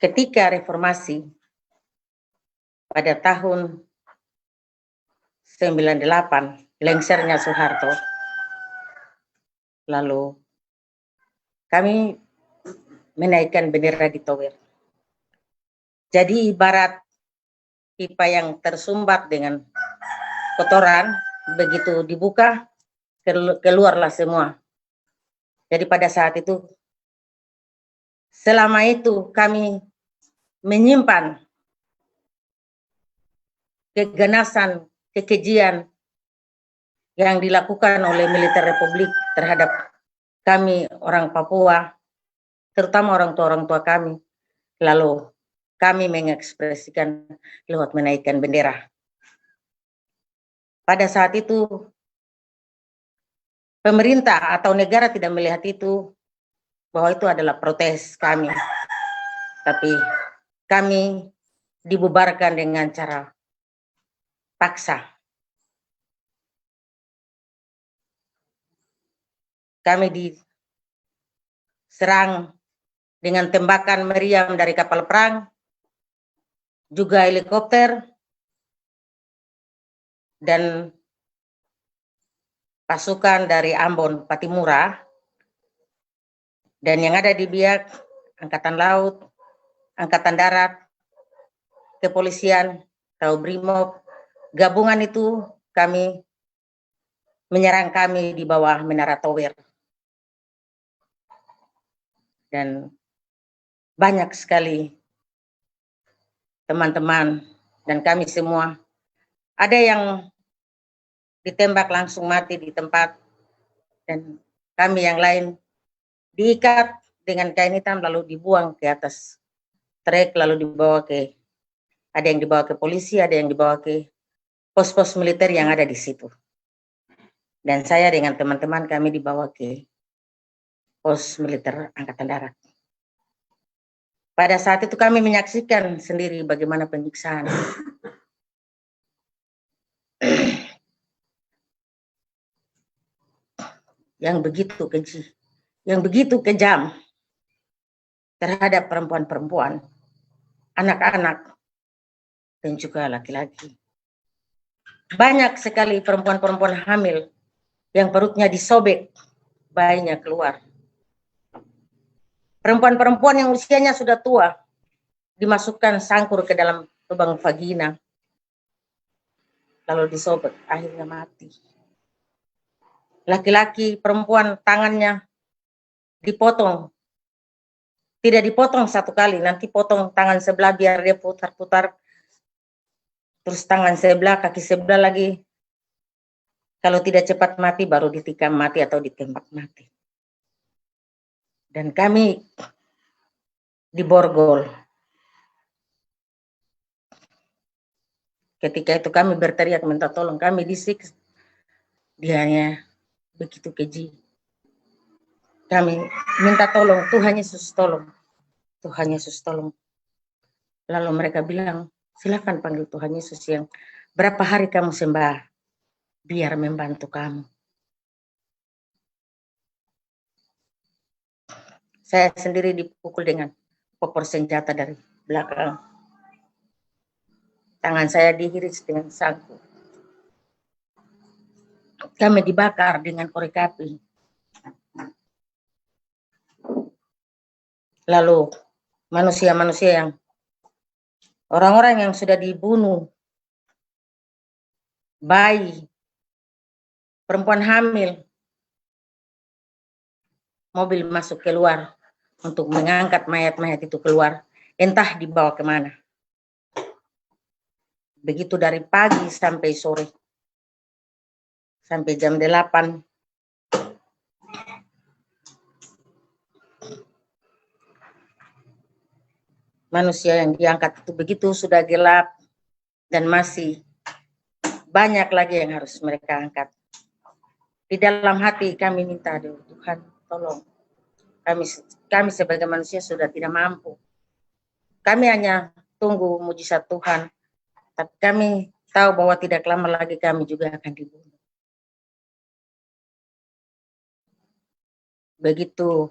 ketika reformasi pada tahun 98, lengsernya Soeharto, lalu kami menaikkan bendera di Tower. Jadi ibarat pipa yang tersumbat dengan kotoran, begitu dibuka, keluarlah semua. Jadi pada saat itu, selama itu kami menyimpan keganasan, kekejian yang dilakukan oleh militer Republik terhadap kami orang Papua, terutama orang tua kami. Lalu kami mengekspresikan lewat menaikkan bendera. Pada saat itu pemerintah atau negara tidak melihat itu, bahwa itu adalah protes kami. Tapi kami dibubarkan dengan cara paksa. Kami diserang dengan tembakan meriam dari kapal perang, juga helikopter, dan pasukan dari Ambon, Patimura, dan yang ada di Biak, Angkatan Laut, Angkatan Darat, Kepolisian, atau Brimob, gabungan itu kami menyerang kami di bawah Menara Tower. Dan banyak sekali teman-teman dan kami semua, ada yang ditembak langsung mati di tempat, dan kami yang lain diikat dengan kain hitam lalu dibuang ke atas trek, lalu dibawa ke, ada yang dibawa ke polisi, ada yang dibawa ke pos-pos militer yang ada di situ. Dan saya dengan teman-teman kami dibawa ke pos militer Angkatan Darat. Pada saat itu kami menyaksikan sendiri bagaimana penyiksaan. Yang begitu keji, yang begitu kejam terhadap perempuan-perempuan, anak-anak, dan juga laki-laki. Banyak sekali perempuan-perempuan hamil yang perutnya disobek, bayinya keluar. Perempuan-perempuan yang usianya sudah tua dimasukkan sangkur ke dalam lubang vagina, lalu disobek, akhirnya mati. Laki-laki, perempuan, tangannya dipotong. Tidak dipotong satu kali, nanti potong tangan sebelah biar dia putar-putar. Terus tangan sebelah, kaki sebelah lagi. Kalau tidak cepat mati, baru ditikam mati atau ditembak mati. Dan kami diborgol. Ketika itu kami berteriak minta tolong, kami disiksa. Dia hanya begitu keji. Kami minta tolong, Tuhan Yesus tolong. Tuhan Yesus tolong. Lalu mereka bilang, silakan panggil Tuhan Yesus yang berapa hari kamu sembah, biar membantu kamu. Saya sendiri dipukul dengan popor senjata dari belakang. Tangan saya dihiris dengan saku. Kami dibakar dengan korek api. Lalu manusia-manusia yang, orang-orang yang sudah dibunuh, bayi, perempuan hamil, mobil masuk keluar untuk mengangkat mayat-mayat itu keluar, entah dibawa kemana. Begitu dari pagi sampai sore, sampai jam 8. Manusia yang diangkat itu begitu sudah gelap dan masih banyak lagi yang harus mereka angkat. Di dalam hati kami minta, Tuhan tolong. Kami sebagai manusia sudah tidak mampu. Kami hanya tunggu mujizat Tuhan. Tapi kami tahu bahwa tidak lama lagi kami juga akan dibunuh. Begitu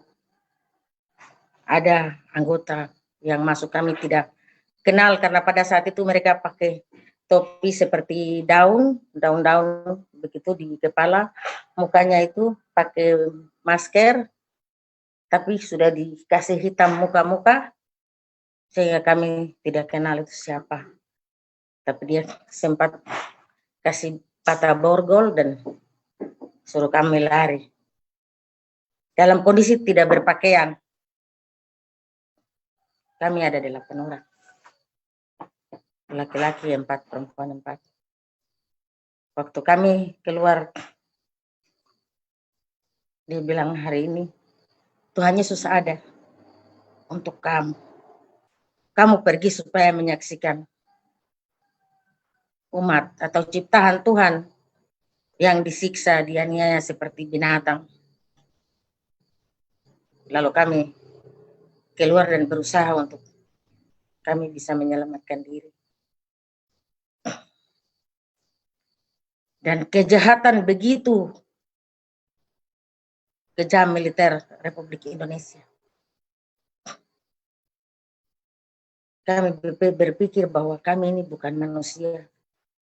ada anggota yang masuk kami tidak kenal, karena pada saat itu mereka pakai topi seperti daun-daun begitu di kepala, mukanya itu pakai masker, tapi sudah dikasih hitam muka-muka, sehingga kami tidak kenal itu siapa. Tapi dia sempat kasih patah borgol dan suruh kami lari. Dalam kondisi tidak berpakaian. Kami ada 8 orang. Laki-laki 4, perempuan 4. Waktu kami keluar, dia bilang, hari ini Tuhan Yesus ada untuk kamu. Kamu pergi supaya menyaksikan umat atau ciptaan Tuhan yang disiksa, dianiaya seperti binatang. Lalu kami keluar dan berusaha untuk kami bisa menyelamatkan diri. Dan kejahatan begitu kejam militer Republik Indonesia. Kami berpikir bahwa kami ini bukan manusia,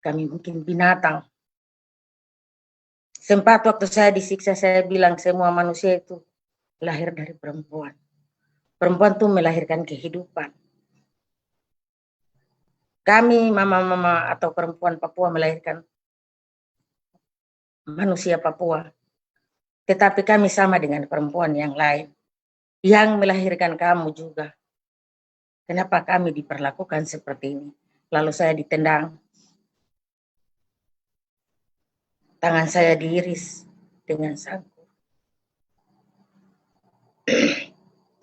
kami mungkin binatang. Sempat waktu saya disiksa, saya bilang semua manusia itu lahir dari perempuan. Perempuan itu melahirkan kehidupan. Kami mama-mama atau perempuan Papua melahirkan manusia Papua. Tetapi kami sama dengan perempuan yang lain yang melahirkan kamu juga. Kenapa kami diperlakukan seperti ini? Lalu saya ditendang. Tangan saya diiris dengan sangkur.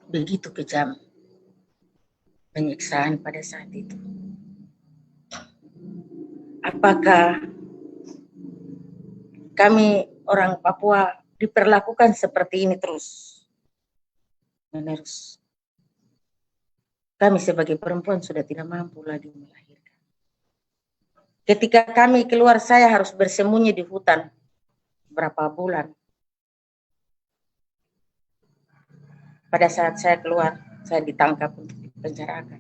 Begitu kejam penyiksaan pada saat itu. Apakah kami orang Papua diperlakukan seperti ini terus menerus? Kami sebagai perempuan sudah tidak mampu lagi melahirkan. Ketika kami keluar, saya harus bersembunyi di hutan berapa bulan. Pada saat saya keluar, saya ditangkap untuk dipenjarakan.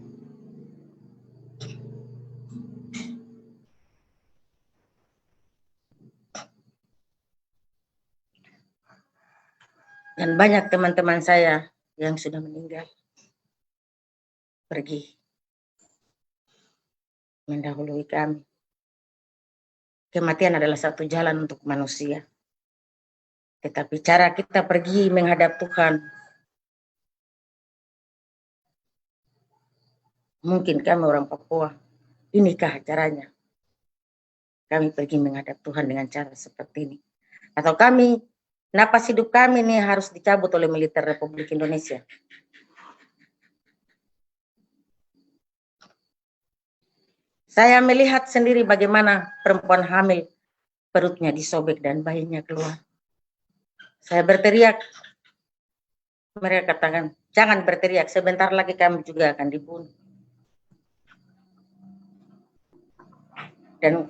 Dan banyak teman-teman saya yang sudah meninggal, pergi mendahului kami. Kematian adalah satu jalan untuk manusia. Tetapi cara kita pergi menghadap Tuhan, mungkin kami orang Papua, inikah caranya? Kami pergi menghadap Tuhan dengan cara seperti ini. Atau kami, napas hidup kami ini harus dicabut oleh militer Republik Indonesia. Saya melihat sendiri bagaimana perempuan hamil perutnya disobek dan bayinya keluar. Saya berteriak. Mereka katakan, jangan berteriak, sebentar lagi kami juga akan dibunuh. Dan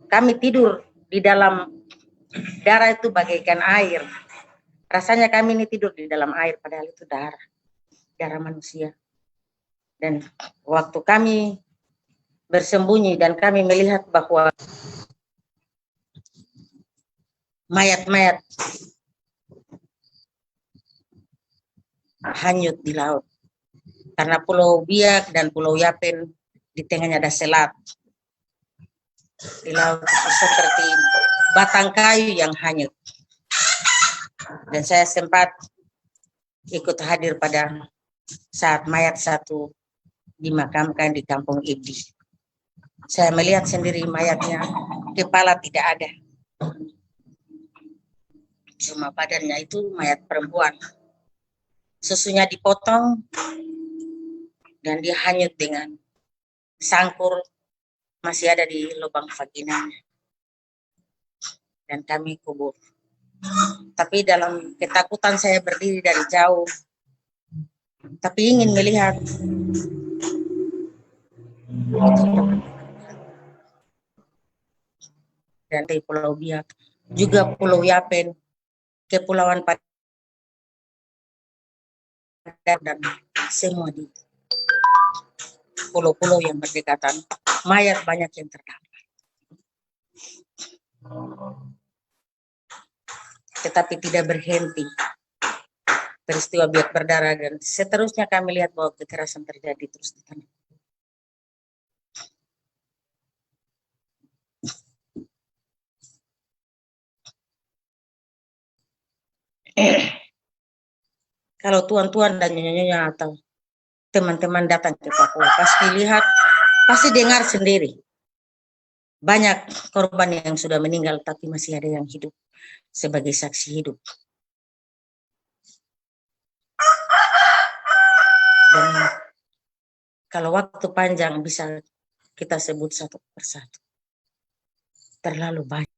kami tidur di dalam darah itu bagaikan air. Rasanya kami ini tidur di dalam air, padahal itu darah manusia. Dan waktu kami bersembunyi dan kami melihat bahwa mayat-mayat hanyut di laut. Karena Pulau Biak dan Pulau Yapen di tengahnya ada selat. Di laut itu seperti batang kayu yang hanyut. Dan saya sempat ikut hadir pada saat mayat satu dimakamkan di Kampung Ibdi. Saya melihat sendiri mayatnya, kepala tidak ada. Cuma badannya itu mayat perempuan. Susunya dipotong dan dia hanyut dengan sangkur masih ada di lubang vaginanya. Dan kami kubur. Tapi dalam ketakutan saya berdiri dari jauh. Tapi ingin melihat. Dan di Pulau Biak, juga Pulau Yapen, Kepulauan Padar dan semua di pulau-pulau yang berdekatan, mayat banyak yang terdampar. Tetapi tidak berhenti peristiwa biak berdarah, dan seterusnya kami lihat bahwa kekerasan terjadi terus di tanah. Kalau tuan-tuan dan nyonya-nyonya atau teman-teman datang ke Papua, pasti lihat, pasti dengar sendiri. Banyak korban yang sudah meninggal, tapi masih ada yang hidup sebagai saksi hidup. Dan kalau waktu panjang bisa kita sebut satu persatu. Terlalu banyak.